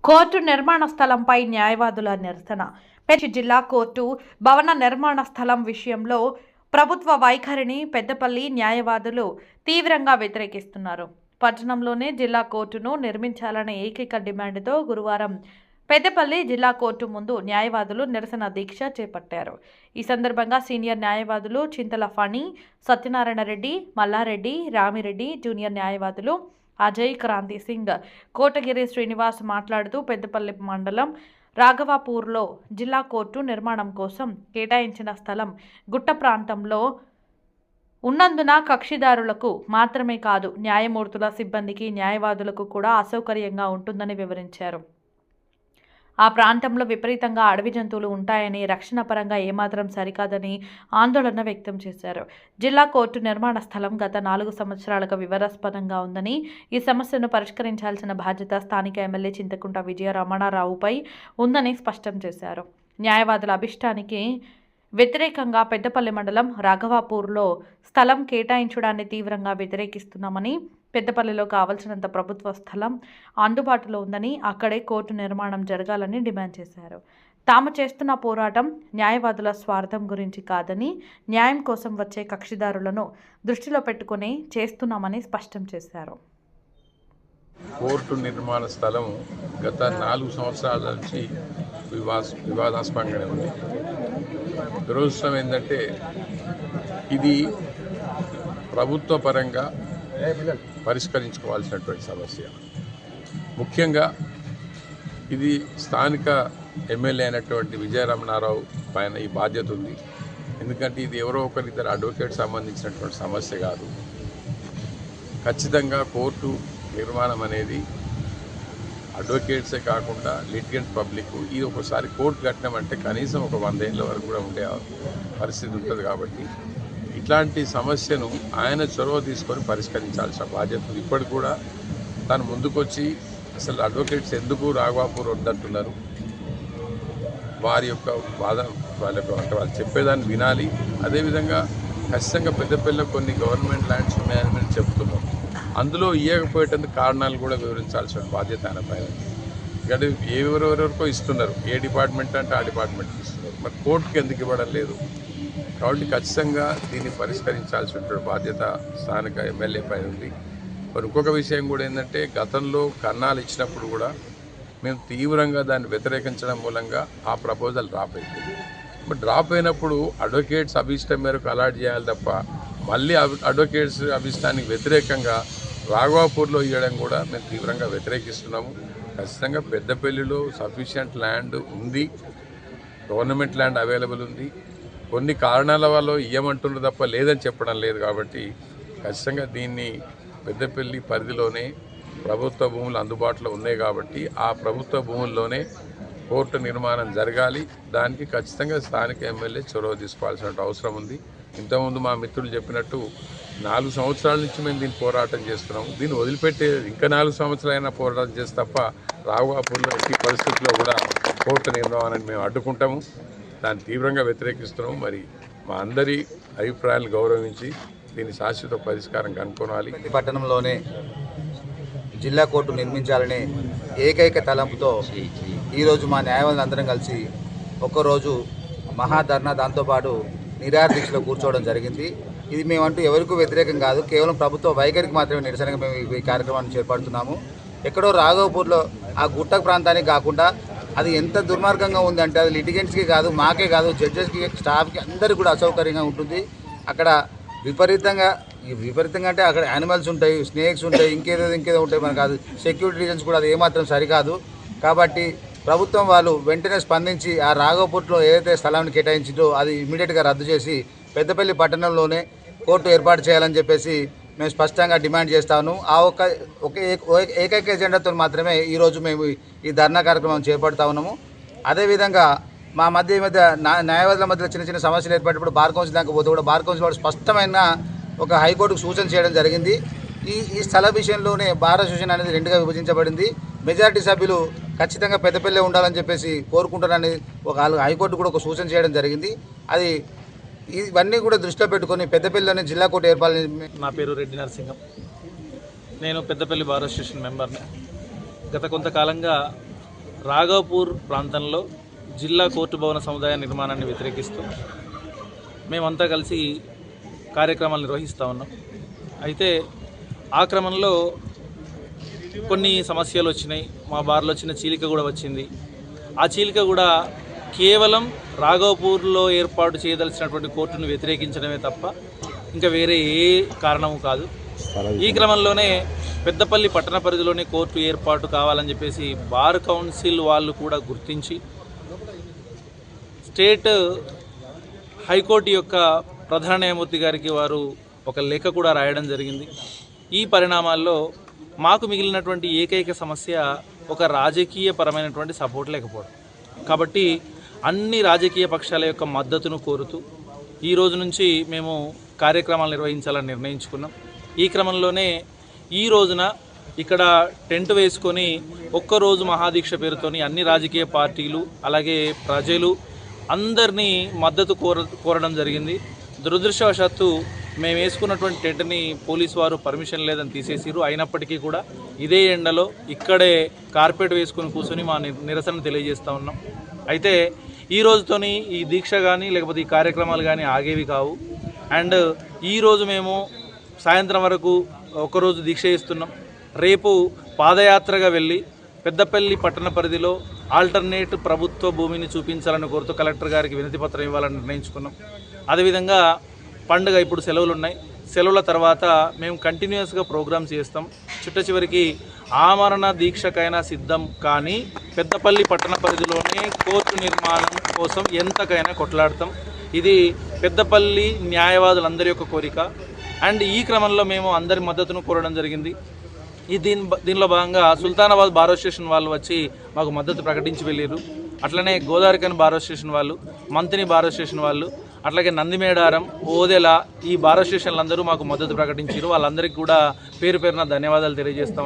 Court నిర్మాణ స్థలంపై న్యాయవాదుల నిరసన. పెద్ద జిల్లా కోర్టు భవన నిర్మాణ స్థలం విషయంలో ప్రభుత్వ వైఖరిని పెద్దపల్లి న్యాయవాదులు తీవ్రంగా వ్యతిరేకిస్తున్నారు. పట్టణంలోనే జిల్లా కోర్టును నిర్మించాలనే ఏకైక డిమాండ్తో గురువారం పెద్దపల్లి జిల్లా కోర్టు ముందు న్యాయవాదులు నిరసన దీక్ష చేపట్టారు. ఈ సందర్భంగా సీనియర్ న్యాయవాదులు చింతల ఫణి, సత్యనారాయణ రెడ్డి, మల్లారెడ్డి, రామిరెడ్డి, జూనియర్ న్యాయవాదులు అజయ్, క్రాంతి సింగ్, కోటగిరి శ్రీనివాస్ మాట్లాడుతూ పెద్దపల్లి మండలం రాఘవాపూర్లో జిల్లా కోర్టు నిర్మాణం కోసం కేటాయించిన స్థలం గుట్ట ప్రాంతంలో ఉన్నందున కక్షిదారులకు మాత్రమే కాదు న్యాయమూర్తుల సిబ్బందికి, న్యాయవాదులకు కూడా అసౌకర్యంగా ఉంటుందని వివరించారు. ఆ ప్రాంతంలో విపరీతంగా అడవి జంతువులు ఉంటాయని, రక్షణ పరంగా ఏమాత్రం సరికాదని ఆందోళన వ్యక్తం చేశారు. జిల్లా కోర్టు నిర్మాణ స్థలం గత 4 సంవత్సరాలుగా వివాదాస్పదంగా ఉందని, ఈ సమస్యను పరిష్కరించాల్సిన బాధ్యత స్థానిక ఎమ్మెల్యే చింతకుంట విజయ రమణారావుపై ఉందని స్పష్టం చేశారు. న్యాయవాదుల అభిష్టానికి వ్యతిరేకంగా పెద్దపల్లి మండలం రాఘవాపూర్లో స్థలం కేటాయించడాన్ని తీవ్రంగా వ్యతిరేకిస్తున్నామని, పెద్దపల్లిలో కావలసినంత ప్రభుత్వ స్థలం అందుబాటులో ఉందని, అక్కడే కోర్టు నిర్మాణం జరగాలని డిమాండ్ చేశారు. తాము చేస్తున్న పోరాటం న్యాయవాదుల స్వార్థం గురించి కాదని, న్యాయం కోసం వచ్చే కక్షిదారులను దృష్టిలో పెట్టుకుని చేస్తున్నామని స్పష్టం చేశారు. కోర్టు నిర్మాణ స్థలం గత 4 సంవత్సరాల నుంచి వివాదాస్పదంగానే ఉంది. దురదృష్టం ఏంటంటే ఇది ప్రభుత్వ పరంగా పరిష్కరించుకోవాల్సినటువంటి సమస్య. ముఖ్యంగా ఇది స్థానిక ఎమ్మెల్యే అయినటువంటి విజయ రమణారావు పైన ఈ బాధ్యత ఉంది. ఎందుకంటే ఇది ఎవరో ఒకరిద్దరు అడ్వకేట్ సంబంధించినటువంటి సమస్య కాదు. ఖచ్చితంగా కోర్టు నిర్మాణం అనేది అడ్వకేట్సే కాకుండా లిటిగెంట్ పబ్లిక్, ఇది ఒకసారి కోర్టు కట్టినామంటే కనీసం ఒక 100 ఏళ్ళ వరకు కూడా ఉండే పరిస్థితి ఉంటుంది. కాబట్టి ఇట్లాంటి సమస్యను ఆయన చొరవ తీసుకొని పరిష్కరించాల్సిన బాధ్యత ఉంది. ఇప్పటికి కూడా తను ముందుకొచ్చి అసలు అడ్వకేట్స్ ఎందుకు రాఘవాపూర్ వద్దంటున్నారు, వారి యొక్క బాధ వాళ్ళు చెప్పేదాన్ని వినాలి. అదేవిధంగా ఖచ్చితంగా పెద్దపల్లిలో కొన్ని గవర్నమెంట్ ల్యాండ్స్ ఉన్నాయని మేము చెప్తున్నాం. అందులో ఇవ్వకపోయేటందుకు కారణాలు కూడా వివరించాల్సిన బాధ్యత ఆయన పైన. ఎందుకంటే ఎవరెవరికో ఇస్తున్నారు, ఏ డిపార్ట్మెంట్ అంటే ఆ డిపార్ట్మెంట్కి ఇస్తున్నారు, మరి కోర్టుకి ఎందుకు ఇవ్వడం లేదు. కాబట్టి ఖచ్చితంగా దీన్ని పరిష్కరించాల్సిన బాధ్యత స్థానిక ఎమ్మెల్యే పైన ఉంది. మరి ఇంకొక విషయం కూడా ఏంటంటే, గతంలో కన్నాలు ఇచ్చినప్పుడు కూడా మేము తీవ్రంగా దాన్ని వ్యతిరేకించడం మూలంగా ఆ ప్రపోజల్ డ్రాప్ అయిపోయింది. బట్ డ్రాప్ అయినప్పుడు అడ్వకేట్స్ అభిష్టం మేరకు అలాట్ చేయాలి తప్ప మళ్ళీ అడ్వకేట్స్ అభిష్టానికి వ్యతిరేకంగా రాఘవాపూర్లో ఇవ్వడం కూడా మేము తీవ్రంగా వ్యతిరేకిస్తున్నాము. ఖచ్చితంగా పెద్దపల్లిలో సఫిషియంట్ ల్యాండ్ ఉంది, గవర్నమెంట్ ల్యాండ్ అవైలబుల్ ఉంది. కొన్ని కారణాల వల్ల ఇవ్వమంటున్నారు తప్ప లేదని చెప్పడం లేదు. కాబట్టి ఖచ్చితంగా దీన్ని పెద్దపల్లి పరిధిలోనే ప్రభుత్వ భూములు అందుబాటులో ఉన్నాయి కాబట్టి ఆ ప్రభుత్వ భూముల్లోనే కోర్టు నిర్మాణం జరగాలి. దానికి ఖచ్చితంగా స్థానిక ఎమ్మెల్యే చొరవ తీసుకోవాల్సిన అవసరం ఉంది. ఇంతకుముందు మా మిత్రులు చెప్పినట్టు 4 సంవత్సరాల నుంచి మేము దీన్ని పోరాటం చేస్తున్నాము. దీన్ని వదిలిపెట్టే ఇంకా 4 సంవత్సరాలైనా పోరాటం చేస్తే తప్ప రాఘవాపూర్లో ఈ పరిస్థితుల్లో కూడా కోర్టు నిర్మాణాన్ని మేము అడ్డుకుంటాము. దాన్ని తీవ్రంగా వ్యతిరేకిస్తున్నాము. మరి మా అందరి అభిప్రాయాలను గౌరవించి దీన్ని శాశ్వత పరిష్కారం కనుక్కోవాలి. పట్టణంలోనే జిల్లా కోర్టు నిర్మించాలనే ఏకైక తలంపుతో ఈరోజు మా న్యాయవాదులు అందరం కలిసి ఒక్కరోజు మహాధర్నా, దాంతోపాటు నిరాహార దీక్షలో కూర్చోవడం జరిగింది. ఇది మేమంటూ ఎవరికూ వ్యతిరేకం కాదు, కేవలం ప్రభుత్వ వైఖరికి మాత్రమే నిరసనగా మేము ఈ కార్యక్రమాన్ని చేపడుతున్నాము. ఎక్కడో రాఘవపూర్లో ఆ గుట్ట ప్రాంతానికి కాకుండా అది ఎంత దుర్మార్గంగా ఉందంటే అది లిటిగెంట్స్కి కాదు, మాకే కాదు, జడ్జెస్కి, స్టాఫ్కి అందరికీ కూడా అసౌకర్యంగా ఉంటుంది. అక్కడ విపరీతంగా అంటే అక్కడ యానిమల్స్ ఉంటాయి, స్నేక్స్ ఉంటాయి, ఇంకేదో ఉంటాయి. మనకు కాదు సెక్యూరిటీ రీజన్స్ కూడా అది ఏమాత్రం సరికాదు. కాబట్టి ప్రభుత్వం వాళ్ళు వెంటనే స్పందించి ఆ రాఘవపూర్లో ఏదైతే స్థలాన్ని కేటాయించిందో అది ఇమీడియట్గా రద్దు చేసి పెద్దపల్లి పట్టణంలోనే కోర్టు ఏర్పాటు చేయాలని చెప్పేసి మేము స్పష్టంగా డిమాండ్ చేస్తాను. ఆ ఏకైక ఎజెండాతో మాత్రమే ఈరోజు మేము ఈ ధర్నా కార్యక్రమం చేపడతా ఉన్నాము. అదేవిధంగా మా మధ్య న్యాయవాదుల మధ్య చిన్న సమస్యలు ఏర్పడినప్పుడు బార్ కౌన్సిల్ దాకా పోతే కూడా బార్ కౌన్సిల్ వాడు స్పష్టమైన ఒక హైకోర్టుకు సూచన చేయడం జరిగింది. ఈ స్థల విషయంలోనే బార్ అసోసియేషన్ అనేది 2గా విభజించబడింది. మెజారిటీ సభ్యులు ఖచ్చితంగా పెద్దపల్లి ఉండాలని చెప్పేసి కోరుకుంటారని ఒక హైకోర్టు కూడా ఒక సూచన చేయడం జరిగింది. అది ఇవన్నీ కూడా దృష్టిలో పెట్టుకొని పెద్దపల్లిలోనే జిల్లా కోర్టు ఏర్పాటు. నా పేరు రెడ్డి నరసింహం. నేను పెద్దపల్లి బార్ అసోసియేషన్ మెంబర్ని. గత కొంతకాలంగా రాఘవపూర్ ప్రాంతంలో జిల్లా కోర్టు భవన సముదాయ నిర్మాణాన్ని వ్యతిరేకిస్తూ మేమంతా కలిసి కార్యక్రమాలు నిర్వహిస్తూ ఉన్నాం. అయితే ఆ క్రమంలో కొన్ని సమస్యలు వచ్చినాయి. మా బార్లో చిన్న చీలిక కూడా వచ్చింది. ఆ చీలిక కూడా కేవలం రాఘవపూర్లో ఏర్పాటు చేయదలిచినటువంటి కోర్టును వ్యతిరేకించడమే తప్ప ఇంకా వేరే ఏ కారణము కాదు. ఈ క్రమంలోనే పెద్దపల్లి పట్టణ పరిధిలోనే కోర్టు ఏర్పాటు కావాలని చెప్పేసి బార్ కౌన్సిల్ వాళ్ళు కూడా గుర్తించి స్టేట్ హైకోర్టు యొక్క ప్రధాన న్యాయమూర్తి గారికి వారు ఒక లేఖ కూడా రాయడం జరిగింది. ఈ పరిణామాల్లో మాకు మిగిలినటువంటి ఏకైక సమస్య ఒక రాజకీయపరమైనటువంటి సపోర్ట్ లేకపోవడం. కాబట్టి అన్ని రాజకీయ పక్షాల యొక్క మద్దతును కోరుతూ ఈ రోజు నుంచి మేము కార్యక్రమాలు నిర్వహించాలని నిర్ణయించుకున్నాం. ఈ క్రమంలోనే ఈ రోజున ఇక్కడ టెంట్ వేసుకొని ఒక్కరోజు మహాదీక్ష పేరుతోని అన్ని రాజకీయ పార్టీలు అలాగే ప్రజలు అందరినీ మద్దతు కోరడం జరిగింది. దురదృష్టవశాత్తు మేము వేసుకున్నటువంటి టెంట్ని పోలీసు వారు పర్మిషన్ లేదని తీసేసిరు. అయినప్పటికీ కూడా ఇదే ఎండలో ఇక్కడే కార్పెట్ వేసుకొని కూర్చొని మా నిరసన తెలియజేస్తూ ఉన్నాం. అయితే ఈ రోజుతోని ఈ దీక్ష కానీ లేకపోతే ఈ కార్యక్రమాలు కానీ ఆగేవి కావు. అండ్ ఈరోజు మేము సాయంత్రం వరకు ఒకరోజు దీక్ష చేస్తున్నాం. రేపు పాదయాత్రగా వెళ్ళి పెద్దపల్లి పట్టణ పరిధిలో ఆల్టర్నేట్ ప్రభుత్వ భూమిని చూపించాలని కోరుతూ కలెక్టర్ గారికి వినతి పత్రం ఇవ్వాలని నిర్ణయించుకున్నాం. అదేవిధంగా పండుగ ఇప్పుడు సెలవులు ఉన్నాయి. సెలవుల తర్వాత మేము కంటిన్యూస్గా ప్రోగ్రామ్స్ చేస్తాం. చిట్ట చివరికి ఆమరణ దీక్షకైనా సిద్ధం, కానీ పెద్దపల్లి పట్టణ పరిధిలోనే కోర్టు నిర్మాణం కోసం ఎంతకైనా కొట్లాడతాం. ఇది పెద్దపల్లి న్యాయవాదులందరి యొక్క కోరిక. అండ్ ఈ క్రమంలో మేము అందరి మద్దతును కోరడం జరిగింది. దీనిలో భాగంగా సుల్తానాబాద్ బార్ అసోసియేషన్ వాళ్ళు వచ్చి మాకు మద్దతు ప్రకటించి వెళ్ళారు. అట్లనే గోదావరికని బార్ అసోసియేషన్ వాళ్ళు, మంతిని బార్ అసోసియేషన్ వాళ్ళు, అట్లాగే నందిమేడారం, ఓదెల ఈ బార్ అసోసియేషన్లు అందరూ మాకు మద్దతు ప్రకటించారు. వాళ్ళందరికీ కూడా పేరు పేరున ధన్యవాదాలు తెలియజేస్తాం.